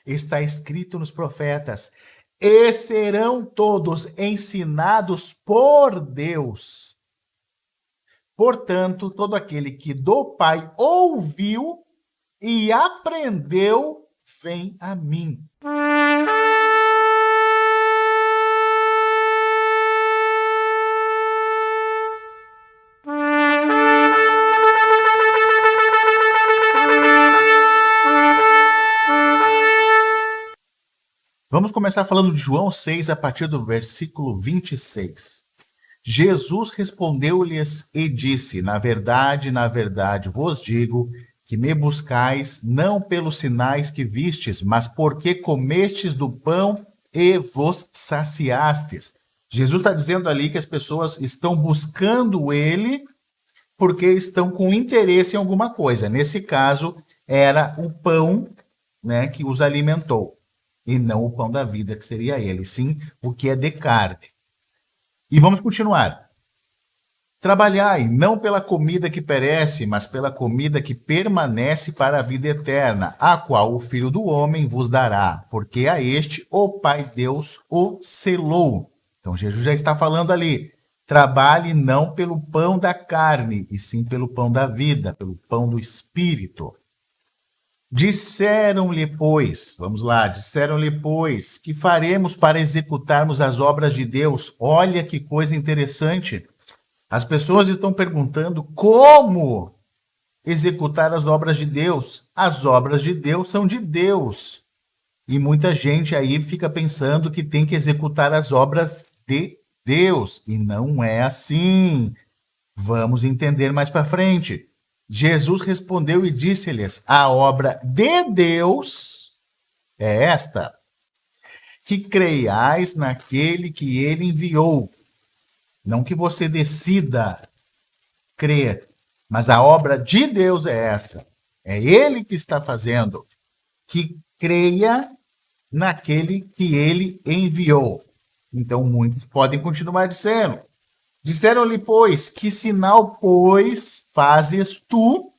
Está escrito nos profetas: e serão todos ensinados por Deus. Portanto, todo aquele que do Pai ouviu e aprendeu, vem a mim. Vamos começar falando de João 6, a partir do versículo 26. Jesus respondeu-lhes e disse: na verdade, vos digo que me buscais não pelos sinais que vistes, mas porque comestes do pão e vos saciastes. Jesus está dizendo ali que as pessoas estão buscando ele porque estão com interesse em alguma coisa. Nesse caso, era o pão, né, que os alimentou. E não o pão da vida, que seria ele, sim o que é de carne. E vamos continuar. Trabalhai não pela comida que perece, mas pela comida que permanece para a vida eterna, a qual o Filho do Homem vos dará, porque a este o Pai Deus o selou. Então Jesus já está falando ali. Trabalhe não pelo pão da carne, e sim pelo pão da vida, pelo pão do Espírito. Disseram-lhe, pois, que faremos para executarmos as obras de Deus? Olha que coisa interessante. As pessoas estão perguntando como executar as obras de Deus. As obras de Deus são de Deus. E muita gente aí fica pensando que tem que executar as obras de Deus. E não é assim. Vamos entender mais para frente. Jesus respondeu e disse-lhes: a obra de Deus é esta, que creiais naquele que ele enviou. Não que você decida crer, mas a obra de Deus é essa. É ele que está fazendo. Que creia naquele que ele enviou. Então muitos podem continuar dizendo. Disseram-lhe, pois, que sinal, pois, fazes tu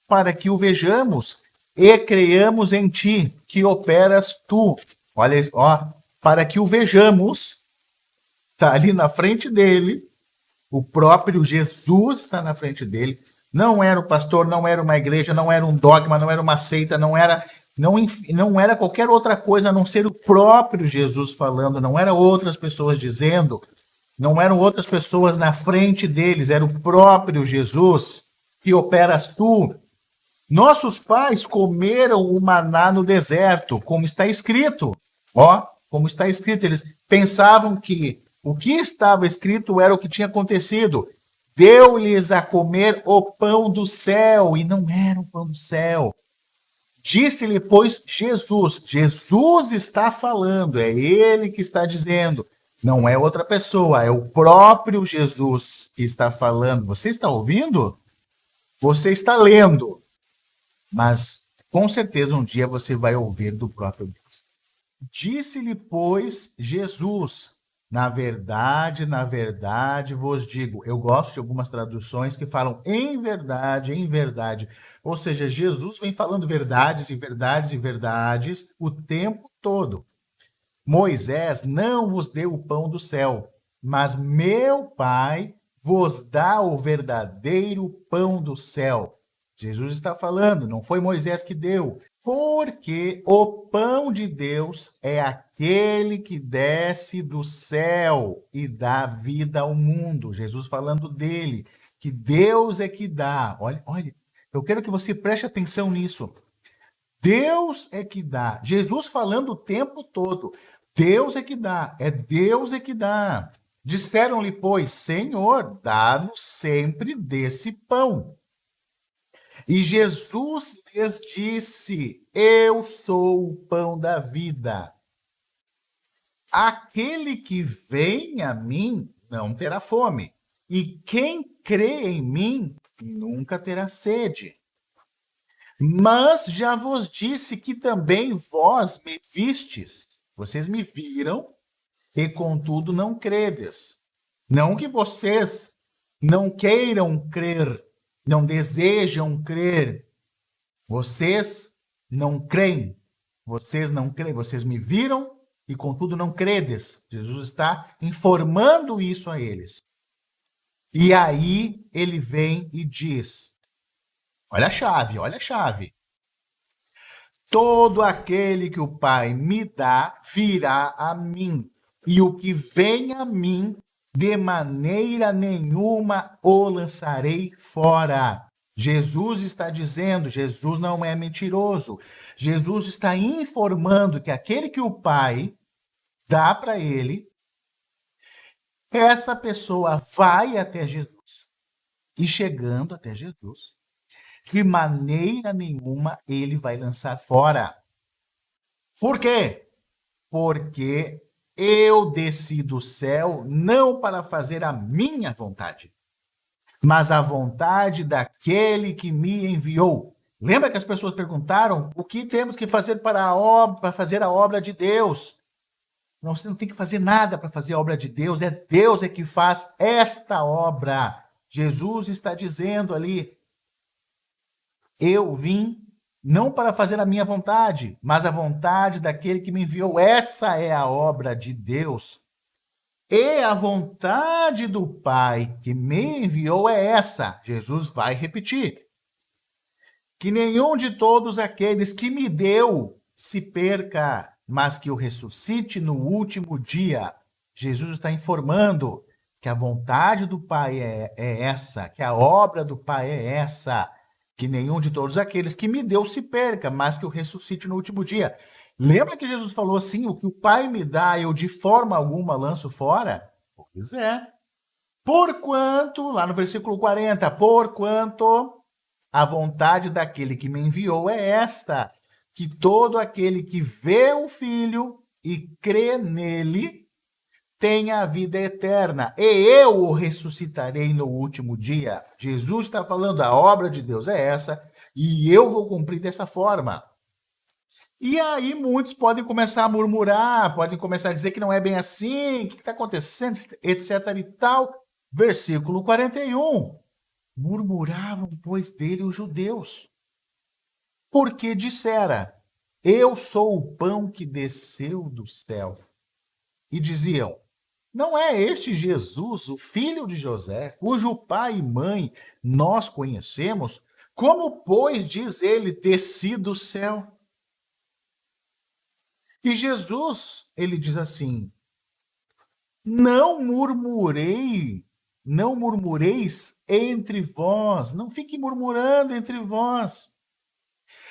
para que o vejamos e creiamos em ti, que operas tu. Olha, ó, para que o vejamos, está ali na frente dele, o próprio Jesus está na frente dele. Não era o pastor, não era uma igreja, não era um dogma, não era uma seita, não era qualquer outra coisa a não ser o próprio Jesus falando, não eram outras pessoas dizendo. Não eram outras pessoas na frente deles, era o próprio Jesus que operas tu. Nossos pais comeram o maná no deserto, como está escrito. Ó, como está escrito, eles pensavam que o que estava escrito era o que tinha acontecido. Deu-lhes a comer o pão do céu, e não era o pão do céu. Disse-lhe, pois, Jesus. Jesus está falando, é ele que está dizendo. Não é outra pessoa, é o próprio Jesus que está falando. Você está ouvindo? Você está lendo. Mas, com certeza, um dia você vai ouvir do próprio Deus. Disse-lhe, pois, Jesus: na verdade, vos digo. Eu gosto de algumas traduções que falam em verdade, em verdade. Ou seja, Jesus vem falando verdades e verdades e verdades o tempo todo. Moisés não vos deu o pão do céu, mas meu Pai vos dá o verdadeiro pão do céu. Jesus está falando, não foi Moisés que deu, porque o pão de Deus é aquele que desce do céu e dá vida ao mundo. Jesus falando dele, que Deus é que dá. Olha, eu quero que você preste atenção nisso. Deus é que dá. Jesus falando o tempo todo. Deus é que dá, é Deus é que dá. Disseram-lhe, pois, Senhor, dá-nos sempre desse pão. E Jesus lhes disse: eu sou o pão da vida. Aquele que vem a mim não terá fome, e quem crê em mim nunca terá sede. Mas já vos disse que também vós me vistes. Vocês me viram e, contudo, não credes. Não que vocês não queiram crer, não desejam crer. Vocês não creem. Vocês não creem, vocês me viram e contudo não credes. Jesus está informando isso a eles. E aí ele vem e diz: olha a chave, olha a chave. Todo aquele que o Pai me dá virá a mim, e o que vem a mim, de maneira nenhuma o lançarei fora. Jesus está dizendo, Jesus não é mentiroso. Jesus está informando que aquele que o Pai dá para ele, essa pessoa vai até Jesus. E chegando até Jesus, de maneira nenhuma ele vai lançar fora. Por quê? Porque eu desci do céu não para fazer a minha vontade, mas a vontade daquele que me enviou. Lembra que as pessoas perguntaram o que temos que fazer para fazer a obra de Deus? Não, você não tem que fazer nada para fazer a obra de Deus, é Deus que faz esta obra. Jesus está dizendo ali: eu vim não para fazer a minha vontade, mas a vontade daquele que me enviou. Essa é a obra de Deus. E a vontade do Pai que me enviou é essa. Jesus vai repetir: que nenhum de todos aqueles que me deu se perca, mas que o ressuscite no último dia. Jesus está informando que a vontade do Pai é essa, que a obra do Pai é essa, que nenhum de todos aqueles que me deu se perca, mas que o ressuscite no último dia. Lembra que Jesus falou assim: o que o Pai me dá, eu de forma alguma lanço fora? Pois é. Porquanto, lá no versículo 40, porquanto a vontade daquele que me enviou é esta, que todo aquele que vê o Filho e crê nele tenha a vida eterna, e eu o ressuscitarei no último dia. Jesus está falando, a obra de Deus é essa, e eu vou cumprir dessa forma. E aí muitos podem começar a murmurar, podem começar a dizer que não é bem assim, o que está acontecendo, etc e tal. Versículo 41. Murmuravam, pois, dele os judeus, porque dissera: eu sou o pão que desceu do céu. E diziam: não é este Jesus, o filho de José, cujo pai e mãe nós conhecemos? Como, pois, diz ele, desci do céu? E Jesus, ele diz assim: não murmureis entre vós, não fique murmurando entre vós.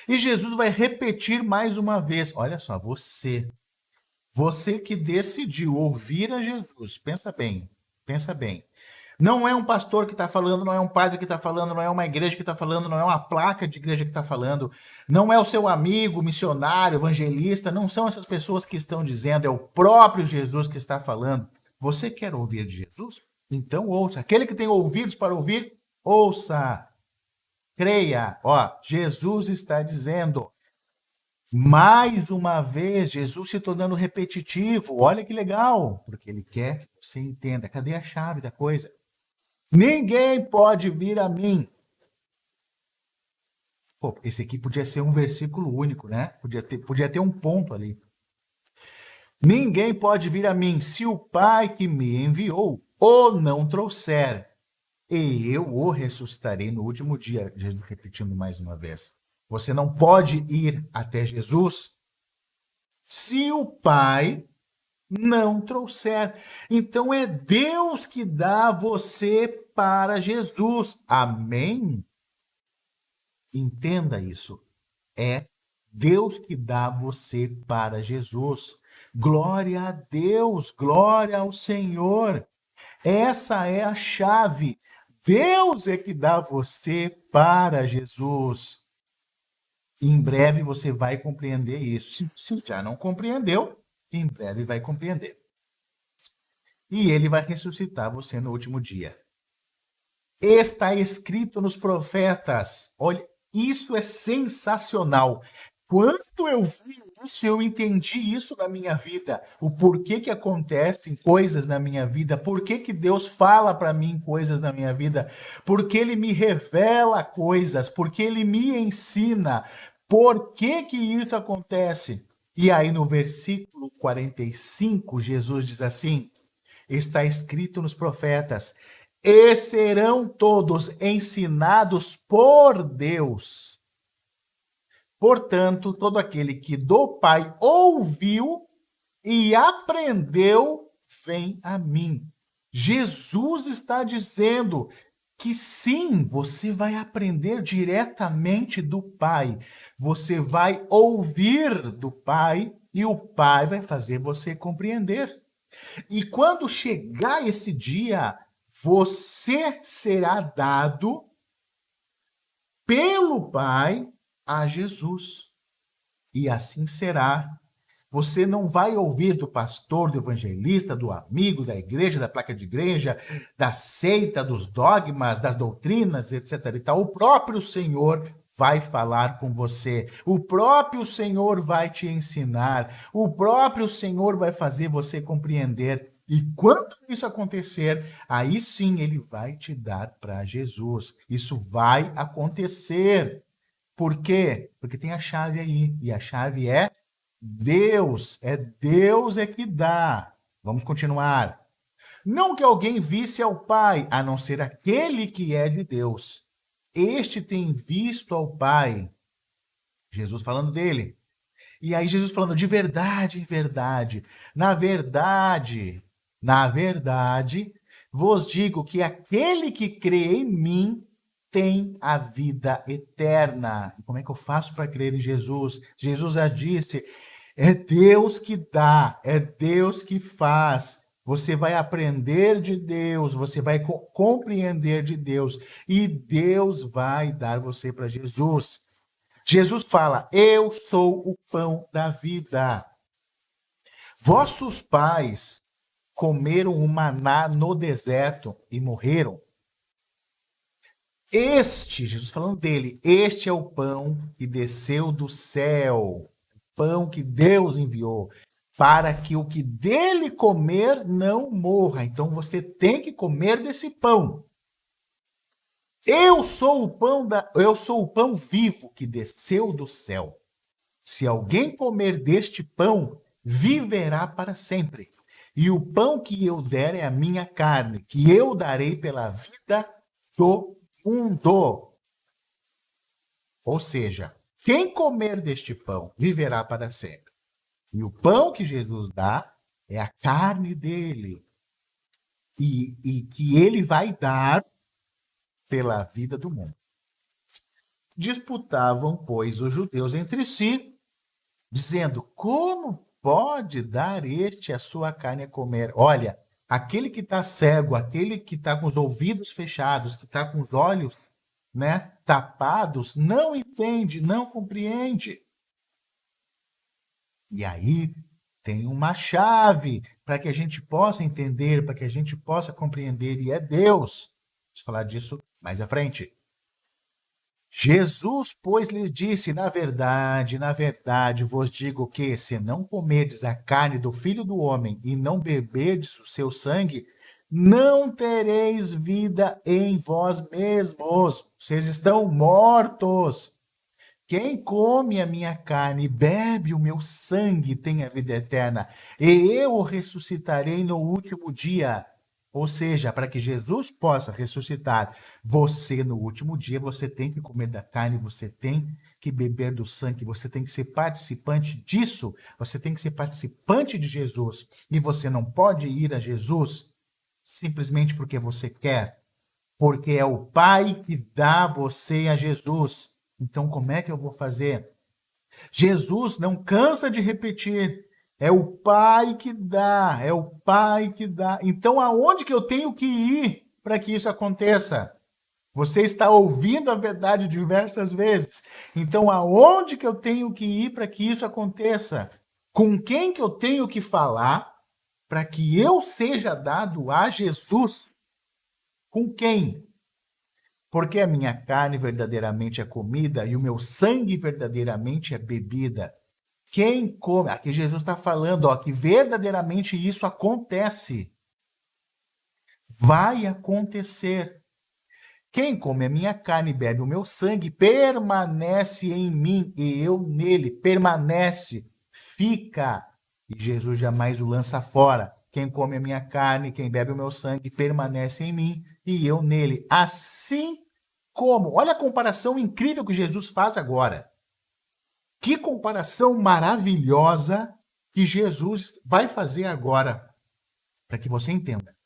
E Jesus vai repetir mais uma vez: olha só, você que decidiu ouvir a Jesus, pensa bem, pensa bem. Não é um pastor que está falando, não é um padre que está falando, não é uma igreja que está falando, não é uma placa de igreja que está falando, não é o seu amigo, missionário, evangelista, não são essas pessoas que estão dizendo, é o próprio Jesus que está falando. Você quer ouvir de Jesus? Então ouça. Aquele que tem ouvidos para ouvir, ouça. Creia. Ó, Jesus está dizendo. Mais uma vez, Jesus se tornando repetitivo. Olha que legal, porque ele quer que você entenda. Cadê a chave da coisa? Ninguém pode vir a mim. Pô, esse aqui podia ser um versículo único, né? Podia ter um ponto ali. Ninguém pode vir a mim se o Pai que me enviou o não trouxer, e eu o ressuscitarei no último dia. Jesus repetindo mais uma vez. Você não pode ir até Jesus se o Pai não trouxer. Então é Deus que dá você para Jesus. Amém? Entenda isso. É Deus que dá você para Jesus. Glória a Deus, glória ao Senhor. Essa é a chave. Deus é que dá você para Jesus. Em breve você vai compreender isso. Se já não compreendeu, em breve vai compreender. E ele vai ressuscitar você no último dia. Está escrito nos profetas. Olha, isso é sensacional. Quando eu vi isso, eu entendi isso na minha vida. O porquê que acontecem coisas na minha vida. Por que Deus fala para mim coisas na minha vida. Porque Ele me revela coisas. Porque Ele me ensina. Por que isso acontece? E aí no versículo 45, Jesus diz assim: está escrito nos profetas, e serão todos ensinados por Deus. Portanto, todo aquele que do Pai ouviu e aprendeu, vem a mim. Jesus está dizendo que sim, você vai aprender diretamente do Pai. Você vai ouvir do Pai e o Pai vai fazer você compreender. E quando chegar esse dia, você será dado pelo Pai a Jesus. E assim será. Você não vai ouvir do pastor, do evangelista, do amigo, da igreja, da placa de igreja, da seita, dos dogmas, das doutrinas, etc. E tal. O próprio Senhor vai falar com você. O próprio Senhor vai te ensinar. O próprio Senhor vai fazer você compreender. E quando isso acontecer, aí sim ele vai te dar para Jesus. Isso vai acontecer. Por quê? Porque tem a chave aí. E a chave é Deus. É Deus é que dá. Vamos continuar. Não que alguém visse ao Pai, a não ser aquele que é de Deus. Este tem visto ao Pai. Jesus falando dele. E aí Jesus falando de verdade em verdade. Na verdade, vos digo que aquele que crê em mim tem a vida eterna. E como é que eu faço para crer em Jesus? Jesus já disse, é Deus que dá, é Deus que faz. Você vai aprender de Deus, você vai compreender de Deus e Deus vai dar você para Jesus. Jesus fala: eu sou o pão da vida. Vossos pais comeram o maná no deserto e morreram. Jesus falando dele, este é o pão que desceu do céu, pão que Deus enviou, para que o que dele comer não morra. Então você tem que comer desse pão. Eu sou o pão vivo que desceu do céu. Se alguém comer deste pão, viverá para sempre. E o pão que eu der é a minha carne, que eu darei pela vida do mundo. Ou seja, quem comer deste pão viverá para sempre. E o pão que Jesus dá é a carne dele. E que ele vai dar pela vida do mundo. Disputavam, pois, os judeus entre si, dizendo: como pode dar este a sua carne a comer? Olha, aquele que está cego, aquele que está com os ouvidos fechados, que está com os olhos, né, tapados, não entende, não compreende. E aí tem uma chave para que a gente possa entender, para que a gente possa compreender, e é Deus. Vamos falar disso mais à frente. Jesus, pois, lhes disse: na verdade, vos digo que, se não comerdes a carne do Filho do Homem e não beberdes o seu sangue, não tereis vida em vós mesmos. Vocês estão mortos. Quem come a minha carne e bebe o meu sangue tem a vida eterna, e eu o ressuscitarei no último dia. Ou seja, para que Jesus possa ressuscitar você no último dia, você tem que comer da carne, você tem que beber do sangue, você tem que ser participante disso, você tem que ser participante de Jesus. E você não pode ir a Jesus simplesmente porque você quer, porque é o Pai que dá você a Jesus. Então, como é que eu vou fazer? Jesus não cansa de repetir: é o Pai que dá, é o Pai que dá. Então, aonde que eu tenho que ir para que isso aconteça? Você está ouvindo a verdade diversas vezes. Então, aonde que eu tenho que ir para que isso aconteça? Com quem que eu tenho que falar para que eu seja dado a Jesus? Com quem? Porque a minha carne verdadeiramente é comida e o meu sangue verdadeiramente é bebida. Quem come, aqui Jesus está falando, ó, que verdadeiramente isso acontece. Vai acontecer. Quem come a minha carne e bebe o meu sangue permanece em mim e eu nele. Permanece fica, e Jesus jamais o lança fora. Quem come a minha carne, quem bebe o meu sangue, permanece em mim e eu nele. Assim como, olha a comparação incrível que Jesus faz agora. Que comparação maravilhosa que Jesus vai fazer agora, para que você entenda.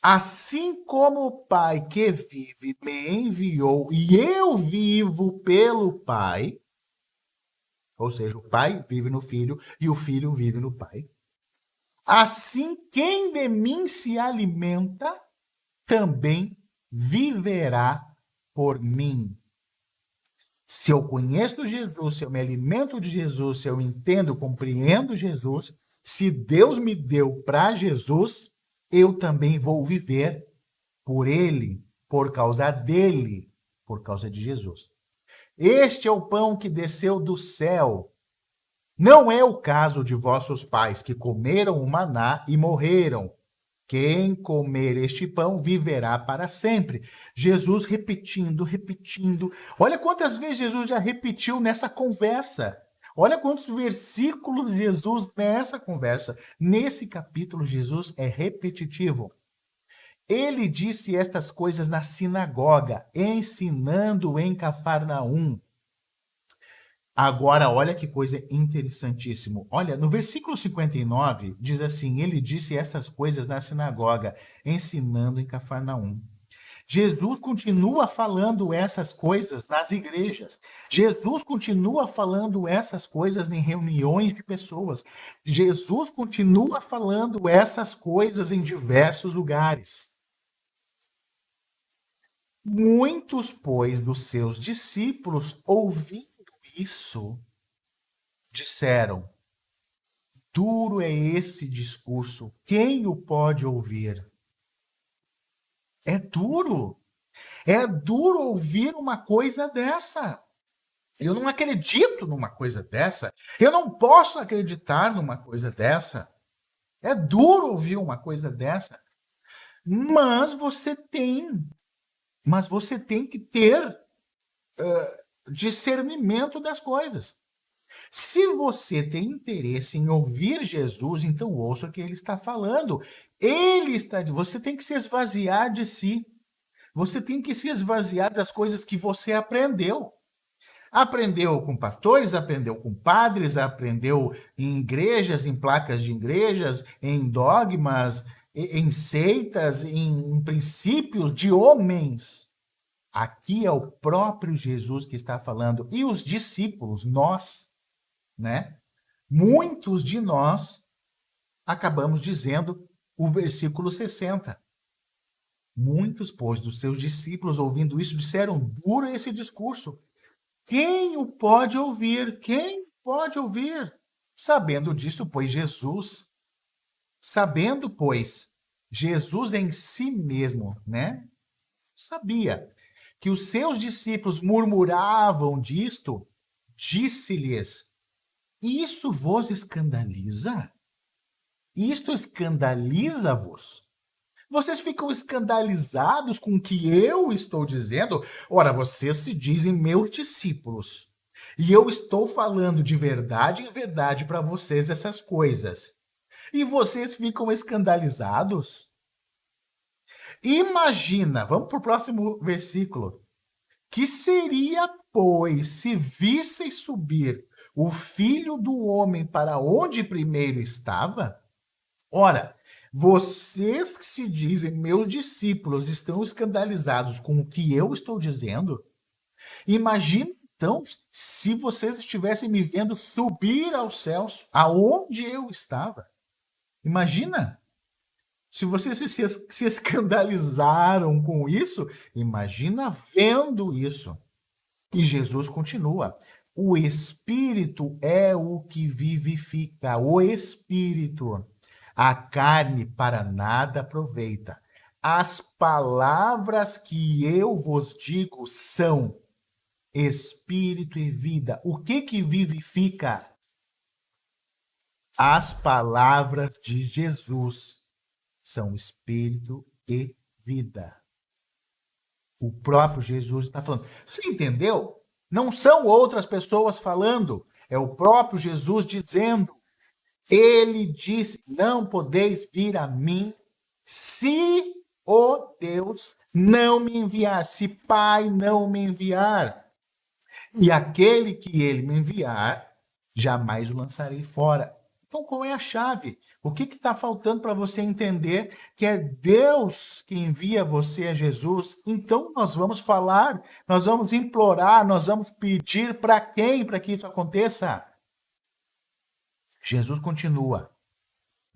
Assim como o Pai que vive me enviou e eu vivo pelo Pai, ou seja, o Pai vive no Filho e o Filho vive no Pai. Assim, quem de mim se alimenta também viverá por mim. Se eu conheço Jesus, se eu me alimento de Jesus, se eu entendo, compreendo Jesus, se Deus me deu para Jesus, eu também vou viver por Ele, por causa dele, por causa de Jesus. Este é o pão que desceu do céu. Não é o caso de vossos pais, que comeram o maná e morreram. Quem comer este pão viverá para sempre. Jesus repetindo. Olha quantas vezes Jesus já repetiu nessa conversa. Olha quantos versículos Jesus nessa conversa. Nesse capítulo, Jesus é repetitivo. Ele disse estas coisas na sinagoga, ensinando em Cafarnaum. Agora, olha que coisa interessantíssima. Olha, no versículo 59, diz assim: ele disse essas coisas na sinagoga, ensinando em Cafarnaum. Jesus continua falando essas coisas nas igrejas. Jesus continua falando essas coisas em reuniões de pessoas. Jesus continua falando essas coisas em diversos lugares. Muitos, pois, dos seus discípulos, ouvindo isso, disseram: duro é esse discurso, quem o pode ouvir? É duro. É duro ouvir uma coisa dessa. Eu não acredito numa coisa dessa. Eu não posso acreditar numa coisa dessa. É duro ouvir uma coisa dessa. Mas você tem que ter discernimento das coisas. Se você tem interesse em ouvir Jesus, então ouça o que ele está falando. Você tem que se esvaziar de si. Você tem que se esvaziar das coisas que você aprendeu. Aprendeu com pastores, aprendeu com padres, aprendeu em igrejas, em placas de igrejas, em dogmas, em seitas, em princípios de homens. Aqui é o próprio Jesus que está falando. E os discípulos, nós, né? Muitos de nós acabamos dizendo o versículo 60. Muitos, pois, dos seus discípulos, ouvindo isso, disseram: duro esse discurso. Quem o pode ouvir? Quem pode ouvir? Sabendo disso, Jesus em si mesmo, né? Sabia que os seus discípulos murmuravam disto, disse-lhes: isso vos escandaliza? Isto escandaliza-vos? Vocês ficam escandalizados com o que eu estou dizendo? Ora, vocês se dizem meus discípulos. E eu estou falando de verdade em verdade para vocês essas coisas. E vocês ficam escandalizados? Imagina, vamos para o próximo versículo. Que seria, pois, se visseis subir o Filho do Homem para onde primeiro estava? Ora, vocês que se dizem meus discípulos estão escandalizados com o que eu estou dizendo? Imagina, então, se vocês estivessem me vendo subir aos céus, aonde eu estava. Imagina. Se vocês se escandalizaram com isso, imagina vendo isso. E Jesus continua: o Espírito é o que vivifica, o Espírito. A carne para nada aproveita. As palavras que eu vos digo são Espírito e vida. O que vivifica? As palavras de Jesus são Espírito e vida. O próprio Jesus está falando. Você entendeu? Não são outras pessoas falando. É o próprio Jesus dizendo. Ele disse: não podeis vir a mim se o Deus não me enviar, se Pai não me enviar. E aquele que ele me enviar, jamais o lançarei fora. Então, qual é a chave? O que está faltando para você entender que é Deus que envia você a Jesus? Então, nós vamos falar, nós vamos implorar, nós vamos pedir para quem para que isso aconteça? Jesus continua.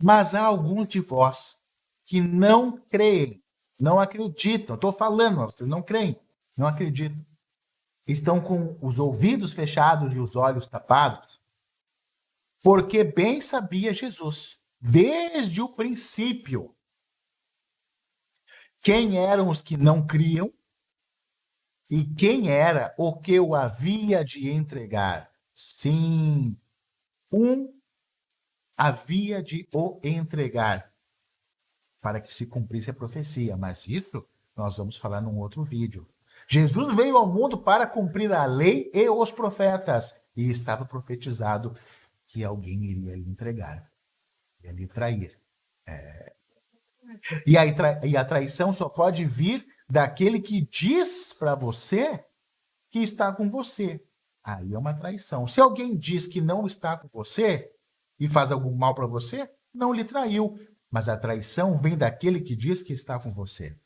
Mas há alguns de vós que não creem, não acreditam. Estou falando, vocês não creem, não acreditam. Estão com os ouvidos fechados e os olhos tapados, porque bem sabia Jesus, desde o princípio, quem eram os que não criam e quem era o que o havia de entregar. Sim, havia de o entregar para que se cumprisse a profecia. Mas isso nós vamos falar num outro vídeo. Jesus veio ao mundo para cumprir a lei e os profetas. E estava profetizado que alguém iria lhe entregar, iria lhe trair. E a traição só pode vir daquele que diz para você que está com você. Aí é uma traição. Se alguém diz que não está com você e faz algum mal para você, não lhe traiu. Mas a traição vem daquele que diz que está com você.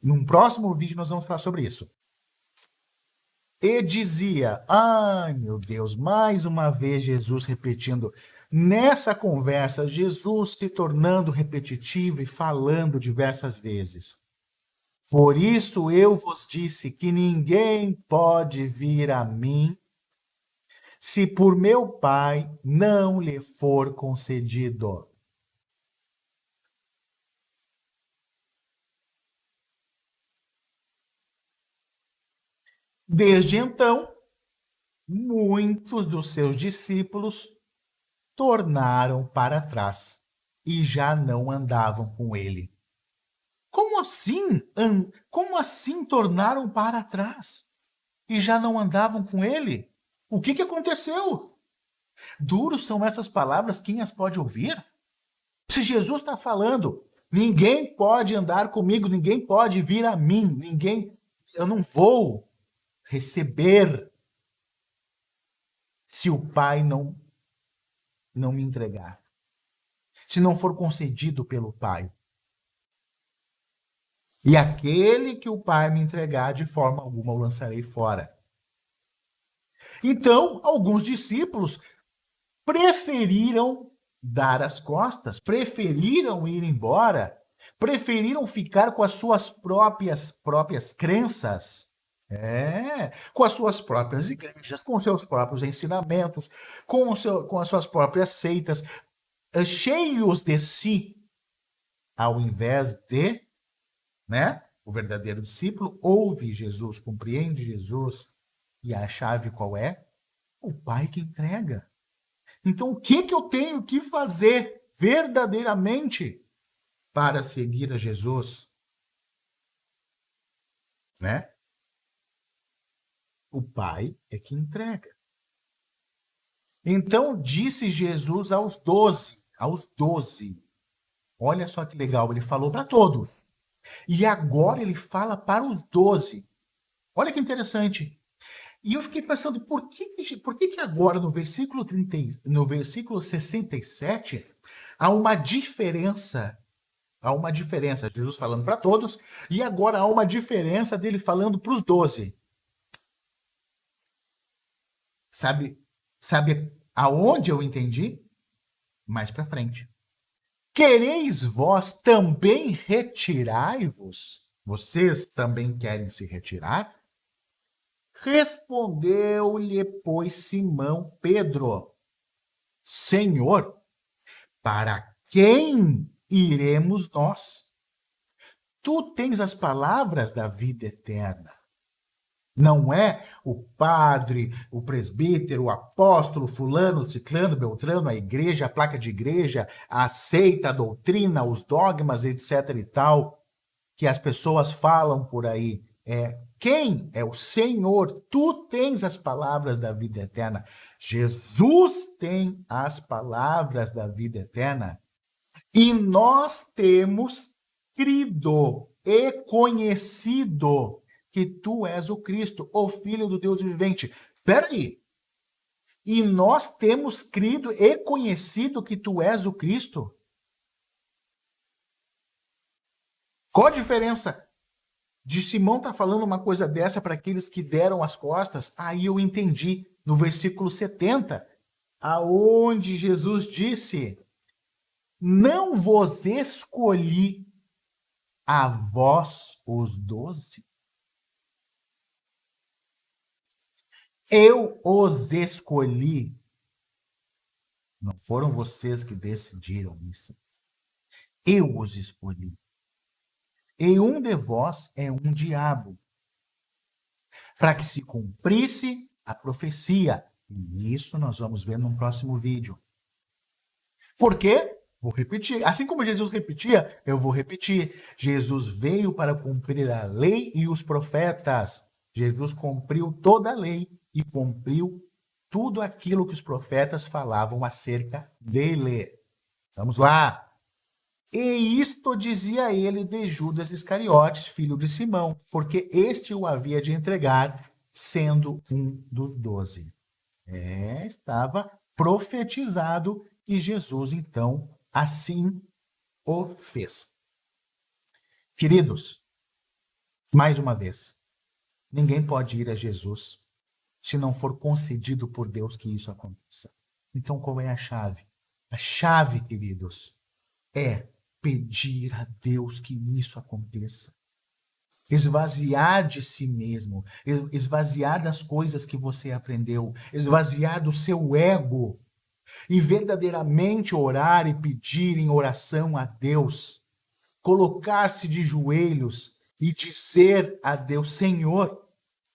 Num próximo vídeo nós vamos falar sobre isso. E dizia, ai meu Deus, mais uma vez Jesus repetindo. Nessa conversa, Jesus se tornando repetitivo e falando diversas vezes. Por isso eu vos disse que ninguém pode vir a mim se por meu Pai não lhe for concedido. Desde então, muitos dos seus discípulos tornaram para trás e já não andavam com ele. Como assim? Como assim tornaram para trás e já não andavam com ele? O que aconteceu? Duros são essas palavras, quem as pode ouvir? Se Jesus está falando, ninguém pode andar comigo, ninguém pode vir a mim, eu não vou receber se o Pai não me entregar. Se não for concedido pelo Pai. E aquele que o Pai me entregar, de forma alguma o lançarei fora. Então, alguns discípulos preferiram dar as costas, preferiram ir embora, preferiram ficar com as suas próprias crenças, com as suas próprias igrejas, com os seus próprios ensinamentos, com as suas próprias seitas, cheios de si, ao invés de, o verdadeiro discípulo ouve Jesus, compreende Jesus, e a chave qual é? O Pai que entrega. Então, o que eu tenho que fazer verdadeiramente para seguir a Jesus? O Pai é que entrega. Então, disse Jesus aos 12, olha só que legal, ele falou para todos. E agora ele fala para os 12. Olha que interessante. E eu fiquei pensando, por que agora no versículo 67 há uma diferença? Há uma diferença, Jesus falando para todos, e agora há uma diferença dele falando para os 12. Sabe aonde eu entendi? Mais para frente. Quereis vós também retirai-vos? Vocês também querem se retirar? Respondeu-lhe, pois, Simão Pedro: Senhor, para quem iremos nós? Tu tens as palavras da vida eterna. Não é o padre, o presbítero, o apóstolo, fulano, ciclano, beltrano, a igreja, a placa de igreja, a seita, a doutrina, os dogmas, etc. e tal, que as pessoas falam por aí. Quem? É o Senhor. Tu tens as palavras da vida eterna. Jesus tem as palavras da vida eterna. E nós temos crido e conhecido que tu és o Cristo, o Filho do Deus vivente. Espera aí. E nós temos crido e conhecido que tu és o Cristo? Qual a diferença de Simão estar falando uma coisa dessa para aqueles que deram as costas? Aí eu entendi, no versículo 70, aonde Jesus disse: não vos escolhi a vós os 12? Eu os escolhi. Não foram vocês que decidiram isso. Eu os escolhi. E um de vós é um diabo, para que se cumprisse a profecia. E isso nós vamos ver no próximo vídeo. Por quê? Vou repetir. Assim como Jesus repetia, eu vou repetir. Jesus veio para cumprir a lei e os profetas. Jesus cumpriu toda a lei e cumpriu tudo aquilo que os profetas falavam acerca dele. Vamos lá. E isto dizia ele de Judas Iscariotes, filho de Simão, porque este o havia de entregar, sendo um dos 12. Estava profetizado e Jesus, então, assim o fez. Queridos, mais uma vez, ninguém pode ir a Jesus se não for concedido por Deus que isso aconteça. Então, qual é a chave? A chave, queridos, é pedir a Deus que isso aconteça. Esvaziar de si mesmo, esvaziar das coisas que você aprendeu, esvaziar do seu ego e verdadeiramente orar e pedir em oração a Deus, colocar-se de joelhos e dizer a Deus: Senhor,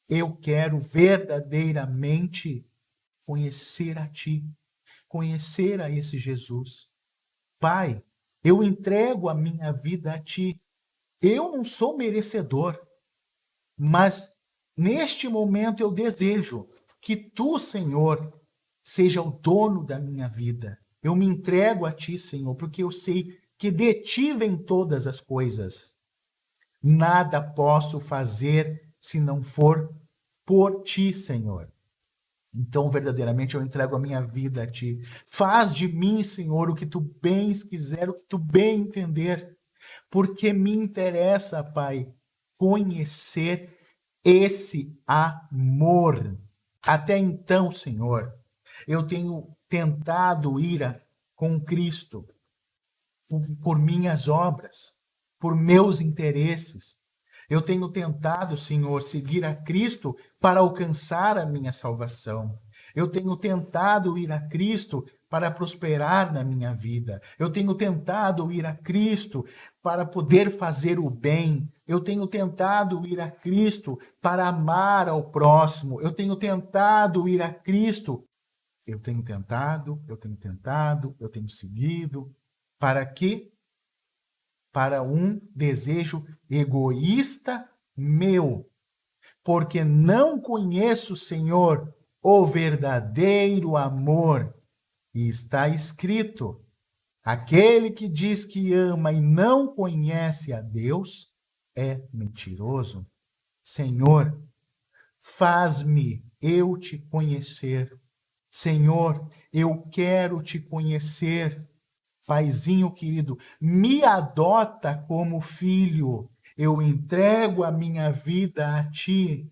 eu quero verdadeiramente conhecer a Ti, conhecer a esse Jesus. Pai, eu entrego a minha vida a Ti. Eu não sou merecedor, mas neste momento eu desejo que Tu, Senhor, seja o dono da minha vida. Eu me entrego a Ti, Senhor, porque eu sei que de Ti vêm todas as coisas. Nada posso fazer se não for por Ti, Senhor. Então, verdadeiramente, eu entrego a minha vida a Ti. Faz de mim, Senhor, o que Tu bem quiser, o que Tu bem entender. Porque me interessa, Pai, conhecer esse amor. Até então, Senhor, eu tenho tentado ir com Cristo por minhas obras, por meus interesses. Eu tenho tentado, Senhor, seguir a Cristo para alcançar a minha salvação. Eu tenho tentado ir a Cristo para prosperar na minha vida. Eu tenho tentado ir a Cristo para poder fazer o bem. Eu tenho tentado ir a Cristo para amar ao próximo. Eu tenho tentado ir a Cristo. Eu tenho tentado, eu tenho seguido. Para quê? Para um desejo egoísta meu, porque não conheço, Senhor, o verdadeiro amor. E está escrito: aquele que diz que ama e não conhece a Deus é mentiroso. Senhor, faz-me eu te conhecer. Senhor, eu quero te conhecer. Paizinho querido, me adota como filho. Eu entrego a minha vida a Ti.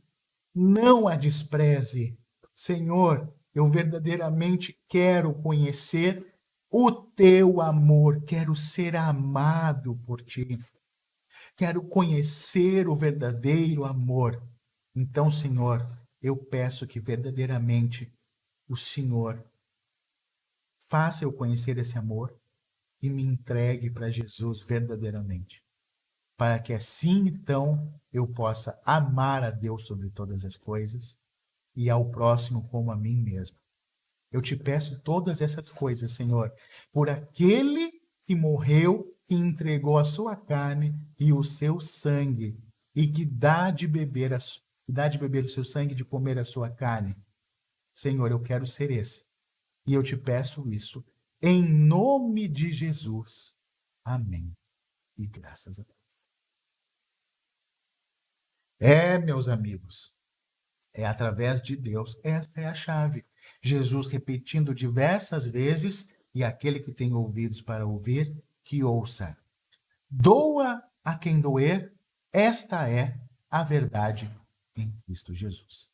Não a despreze. Senhor, eu verdadeiramente quero conhecer o Teu amor. Quero ser amado por Ti. Quero conhecer o verdadeiro amor. Então, Senhor, eu peço que verdadeiramente o Senhor faça eu conhecer esse amor e me entregue para Jesus verdadeiramente. Para que assim, então, eu possa amar a Deus sobre todas as coisas e ao próximo como a mim mesmo. Eu te peço todas essas coisas, Senhor, por aquele que morreu e entregou a sua carne e o seu sangue, e que dá de beber o seu sangue, de comer a sua carne. Senhor, eu quero ser esse. E eu te peço isso em nome de Jesus. Amém. E graças a Deus. Meus amigos, é através de Deus. Esta é a chave. Jesus repetindo diversas vezes, e aquele que tem ouvidos para ouvir, que ouça. Doa a quem doer, esta é a verdade em Cristo Jesus.